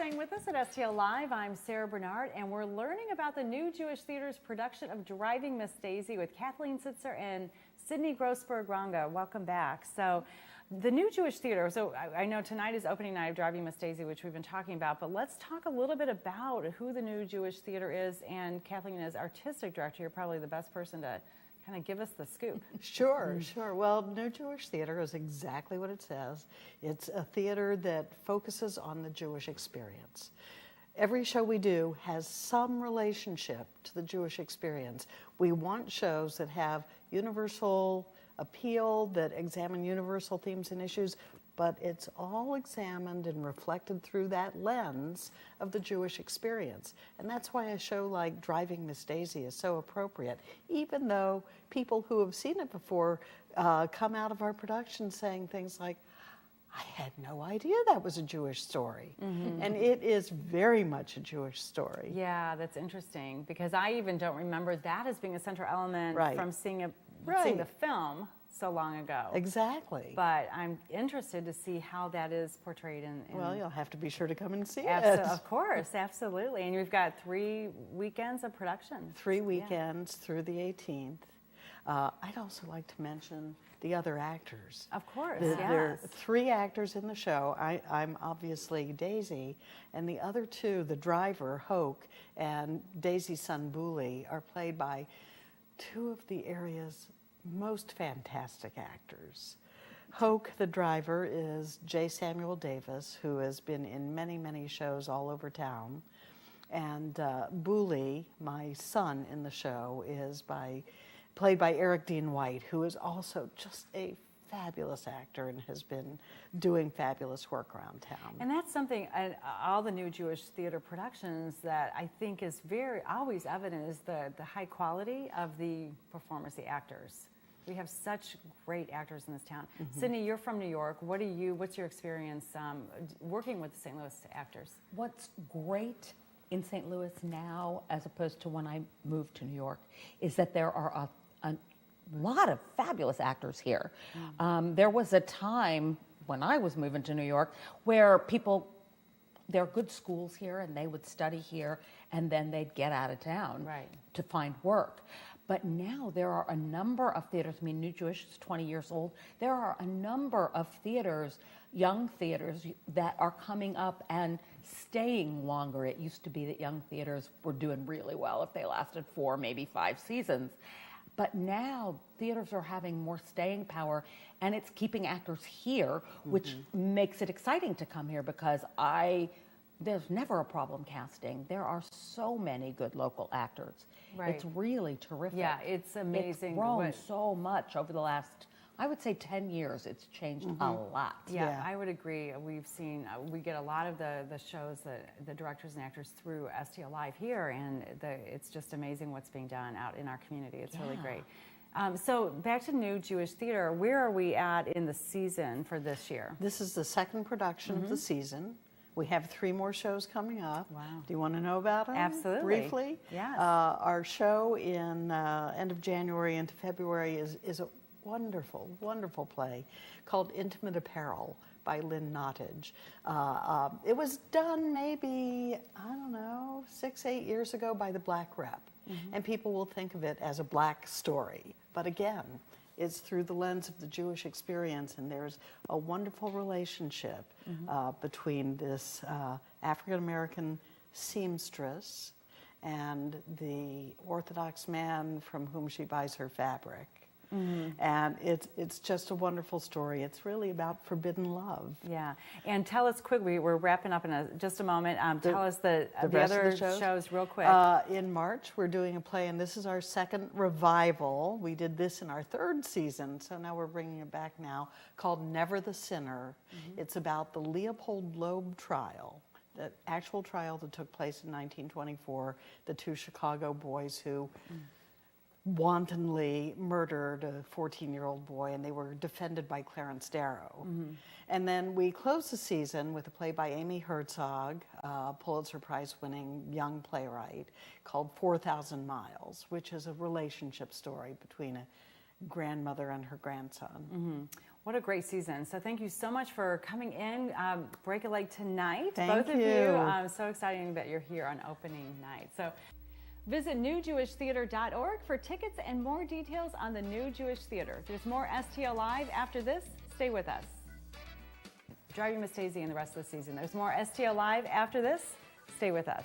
staying with us at STL Live. I'm Sarah Bernard, and we're learning about the New Jewish Theater's production of Driving Miss Daisy with Kathleen Sitzer and Sydnie Grosberg Ronga. Welcome back. So, the New Jewish Theater, so I know tonight is opening night of Driving Miss Daisy, which we've been talking about, but let's talk a little bit about who the New Jewish Theater is, and Kathleen, as artistic director, you're probably the best person to kind of give us the scoop. Sure. Well, New Jewish Theater is exactly what it says. It's a theater that focuses on the Jewish experience. Every show we do has some relationship to the Jewish experience. We want shows that have universal appeal, that examine universal themes and issues, but it's all examined and reflected through that lens of the Jewish experience. And that's why a show like Driving Miss Daisy is so appropriate, even though people who have seen it before come out of our production saying things like, I had no idea that was a Jewish story. And it is very much a Jewish story. Yeah, that's interesting, because I even don't remember that as being a central element from seeing the film so long ago. Exactly. But I'm interested to see how that is portrayed in well, you'll have to be sure to come and see it. Of course, absolutely. And you've got 3 weekends of production. 3 weekends through the 18th. I'd also like to mention the other actors. Of course, There are 3 actors in the show. I'm obviously Daisy, and the other 2, the driver, Hoke, and Daisy's son, Booley, are played by 2 of the area's most fantastic actors. Hoke, the driver, is J. Samuel Davis, who has been in many, many shows all over town. And Booley, my son in the show, is played by Eric Dean White, who is also just a fabulous actor and has been doing fabulous work around town. And that's something, all the New Jewish Theater productions, that I think is always evident is the high quality of the performers, the actors. We have such great actors in this town. Sydnie, you're from New York. What's your experience working with the St. Louis actors? What's great in St. Louis now, as opposed to when I moved to New York, is that there are a lot of fabulous actors here. There was a time when I was moving to New York where there are good schools here and they would study here and then they'd get out of town to find work. But now there are a number of theaters. I mean, New Jewish is 20 years old. There are a number of theaters, young theaters, that are coming up and staying longer. It used to be that young theaters were doing really well if they lasted 4, maybe 5 seasons. But now theaters are having more staying power, and it's keeping actors here, which makes it exciting to come here, because there's never a problem casting. There are so many good local actors. It's really terrific. Yeah, it's amazing. It's grown so much over the last, I would say 10 years. It's changed a lot. Yeah, I would agree. We've seen, we get a lot of the shows, the directors and actors through STL Live here, and it's just amazing what's being done out in our community. It's really great. So back to New Jewish Theater, where are we at in the season for this year? This is the 2nd production of the season. We have 3 more shows coming up. Wow. Do you want to know about them? Absolutely. Briefly? Yes. Our show in end of January into February is a wonderful, wonderful play called Intimate Apparel by Lynn Nottage. It was done maybe, 6, 8 years ago by the Black Rep. And people will think of it as a Black story. But again, it's through the lens of the Jewish experience, and there's a wonderful relationship between this African-American seamstress and the Orthodox man from whom she buys her fabric. And it's just a wonderful story. It's really about forbidden love. Yeah, and tell us quickly, we're wrapping up in just a moment. Tell us the other shows real quick. In March, we're doing a play, and this is our 2nd revival. We did this in our 3rd season, so now we're bringing it back now, called Never the Sinner. It's about the Leopold Loeb trial, the actual trial that took place in 1924, the 2 Chicago boys who wantonly murdered a 14-year-old boy, and they were defended by Clarence Darrow. And then we closed the season with a play by Amy Herzog, Pulitzer Prize-winning young playwright, called 4,000 Miles, which is a relationship story between a grandmother and her grandson. What a great season. So thank you so much for coming in, Break a Leg tonight. Thank Both of you. you. So exciting that you're here on opening night. So visit newjewishtheater.org for tickets and more details on the New Jewish Theater. There's more STL Live after this. Stay with us. Driving Miss Daisy and the rest of the season. There's more STL Live after this. Stay with us.